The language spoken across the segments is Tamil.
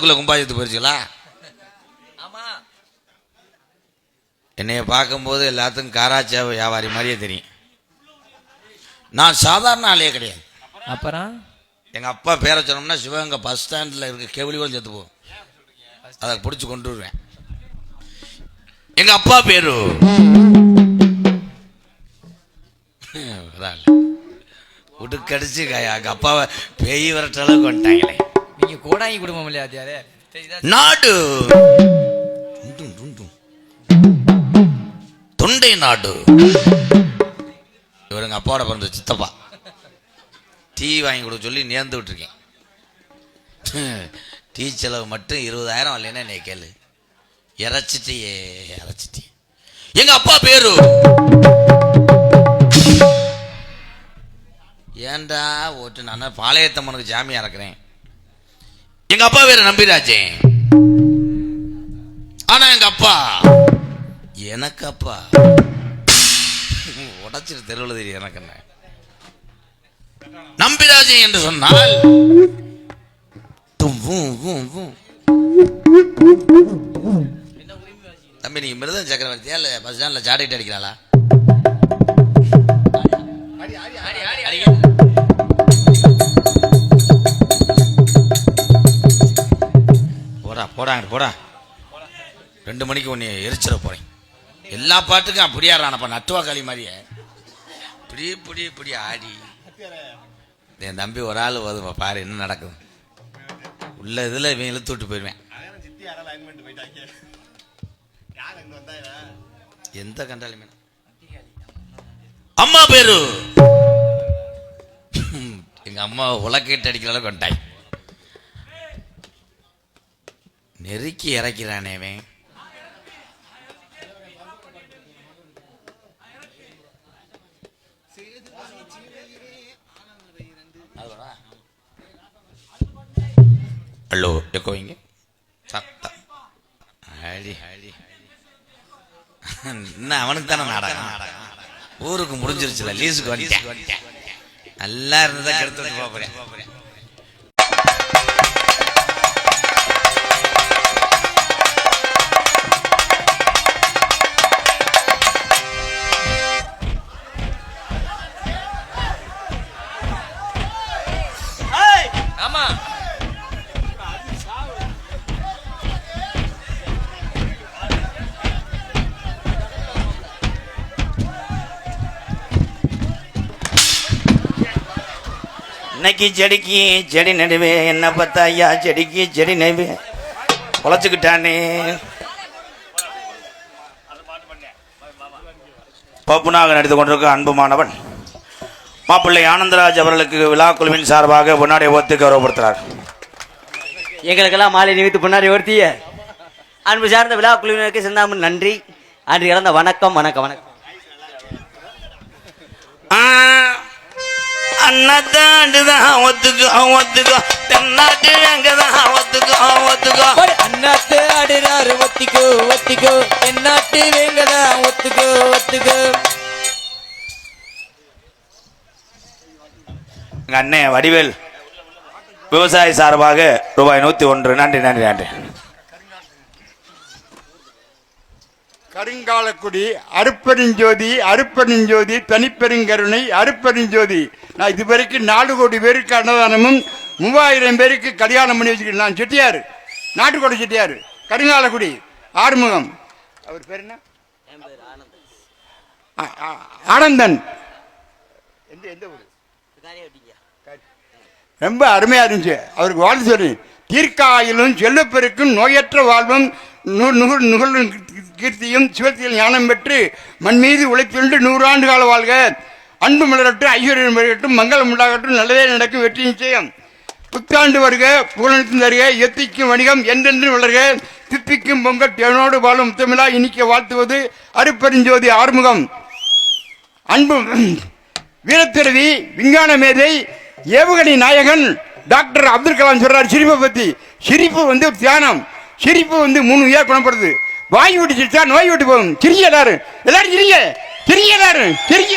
கும்பாஜத்து போயிருச்சுங்களா? என்னைய பார்க்கும்போது எல்லாத்துக்கும் காராச்சா வியாபாரி மாதிரியே தெரியும். நான் சாதாரண ஆளே கிடையாது. அப்புறம் எங்கள் அப்பா பேரை சொன்னோம்னா சிவகங்கை பஸ் ஸ்டாண்டில் இருக்க கெவிலியோடு சேர்த்து போவோம். அதை பிடிச்சி கொண்டு வருவேன். எங்கள் அப்பா பேரு உடுக்கடிச்சு எங்கள் அப்பாவை பெய் வரட்ட அளவுக்கு வந்துட்டாங்களே. நீங்க கோடாங்கி குடும்பம் இல்லையா? அதே நாடு தொண்டை நாடு. இவருங்க அப்பாவோட பிறந்த சித்தப்பா. டீ வாங்கி கொடுக்க சொல்லி நேர்ந்து விட்டுருக்கேன். டீ செலவு மட்டும் 20,000 இல்லைன்னா என்னை கேளு. இறச்சிட்டியே. எங்க அப்பா பேரு ஏண்டா ஓட்டு நான் பாளையத்தம்மனுக்கு ஜாமியா இருக்கிறேன். எங்க அப்பா பேரு நம்பிராஜே. ஆனா எங்க அப்பா எனக்கு அப்பா உடச்சிட்டு தெருவில் தெரியும். எனக்கு என்ன நம்பிராஜே என்று சொன்னால் தம்பி நீங்க மிருதம் சக்கரவர்த்தியா இல்ல பஸ் ஸ்டாண்ட்ல ஜாடிட்டு அடிக்கிறாளா? போடா 2 மணிக்கு ஒன்னு எரிச்சிட போறேன். எல்லா பாட்டுக்கும் அப்படியே ஆடுறானப்பா நட்டுவா களி மாதிரியே இப்படி ஆடி. என் தம்பி ஒரு ஆள் போதுமா பாரு என்ன நடக்குது உள்ள இதுல இவன் இழுத்து விட்டு போயிடுவேன். எந்த கண்டாலுமே அம்மா பேரு எங்க அம்மா உலக்கேட்டு அடிக்கிற அளவுக்கு வந்துட்டாய். நெருக்கி இறக்கிறானேவன். ஹலோ எக்கோ வைங்க. என்ன அவனுக்கு தானே நாடகம். ஊருக்கு முடிஞ்சிருச்சுல லீஸுக்கு வந்துட்டேன். நல்லா இருந்ததா கெடுத்து போறேன். இன்னைக்கு செடிக்கு செடி நடுவே என்ன பார்த்தா ஐயா செடிக்கு செடி நடுவே பொழைச்சுக்கிட்டானே. பப்புனாக நடித்து கொண்டிருக்க அன்புமானவன் மாப்பிள்ளை ஆனந்தராஜ் அவர்களுக்கு விழா குழுவின் சார்பாக பொன்னாடை ஓத்து கௌரவப்படுத்துகிறார். எங்களுக்கெல்லாம் மாலை நிமித்து பொன்னாடை ஓர்த்திய அன்பு சார்ந்த விழா குழுவினருக்கு சிந்தாமல் நன்றி. அன்று இறந்த வணக்கம். அண்ணாத்தாண்டுதான் ஒத்துக்கோ தென்னாட்டு அங்கதான் ஒத்துக்கோ அண்ணாத்து ஆடுறாரு ஒத்திக்கோ தென்னாட்டு வேங்கதான் ஒத்துக்கோ. எங்க அண்ணன் வடிவேல் விவசாயி சார்பாக ரூபாய் 101. நன்றி. கருங்காலக்குடி அருப்பெருஞ்சோதி தனிப்பெருங்கருணை அருப்பெருஞ்சோதி. நான் இதுவரைக்கும் 4 கோடி பேருக்கு அன்னதானமும் 3000 பேருக்கு கல்யாணம் பண்ணி வச்சுக்கிறேன். நான் செட்டியார், நாட்டுக்கோட்டை செட்டியார், கருங்காலக்குடி ஆறுமுகம். அவர் பேர் என்ன? ஆனந்தன். எந்த ஊர்? ரொம்ப அருமையா இருந்துச்சு. அவருக்கு வாழ்த்து சொல்லி தீர்க்காயிலும் செல்வப்பெருக்கும் நோயற்ற வாழ்வும் நுகழும் கீர்த்தியும் சிவத்தில் ஞானம் பெற்று மண் மீது உழைப்பின்று 100 ஆண்டு கால வாழ்க. அன்பு மலரட்டும், ஐஸ்வர்யம் பெருகட்டும், மங்களம் உண்டாகட்டும், நல்லதே நடக்கும், வெற்றி நிச்சயம். புத்தாண்டு வருக, புகழ் தருக, எத்திக்கும் வணிகம் என்றென்று வளர்க, திப்பிக்கும் பொங்கல் தேனோடு வாழும் முத்தமிழா இனிக்க வாழ்த்துவது அருப்பெருஞ்சோதி ஆறுமுகம். அன்பு வீரத்திறவி, விஞ்ஞான மேதை, ஏவுகணை நாயகன் டாக்டர் அப்துல் கலாம் சொல்றார் சிரிப்பை பத்தி. சிரிப்பு தியானம். சிரிப்பு 3 வியா குணப்படுது. வாய் விட்டு சிரிச்சா நோய் விட்டு போகும். சிரிக்க எல்லாரும் சிரிக்க.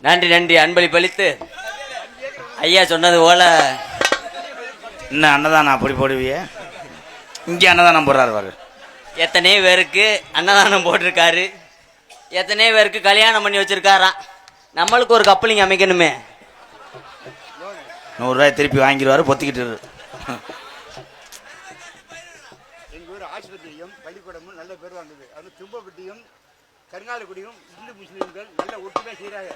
நன்றி. அன்பளிப்பளித்து ஐயா சொன்னது போல இன்னும் அன்னதானம் அப்படி போடுவியே, இங்கே அன்னதானம் போடுறாரு பாரு. எத்தனை பேருக்கு அன்னதானம் போட்டிருக்காரு, எத்தனை பேருக்கு கல்யாணம் பண்ணி வச்சிருக்காராம். நம்மளுக்கு ஒரு கப்பலிங்க அமைக்கணுமே. 100 ரூபாய் திருப்பி வாங்கிடுவாரு, பொத்திக்கிட்டு இரு. எங்கள் ஊர் ஆஸ்பத்திரியும் பள்ளிக்கூடமும் நல்ல பேர் வாங்குது. அது தும்பப்பட்டியும் கருங்காலக்குடியும் இந்து முஸ்லீம்கள் நல்ல ஒற்றுமை செய்கிறாங்க.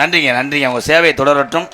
நன்றிங்க, நன்றிங்க. உங்கள் சேவை தொடரட்டும்.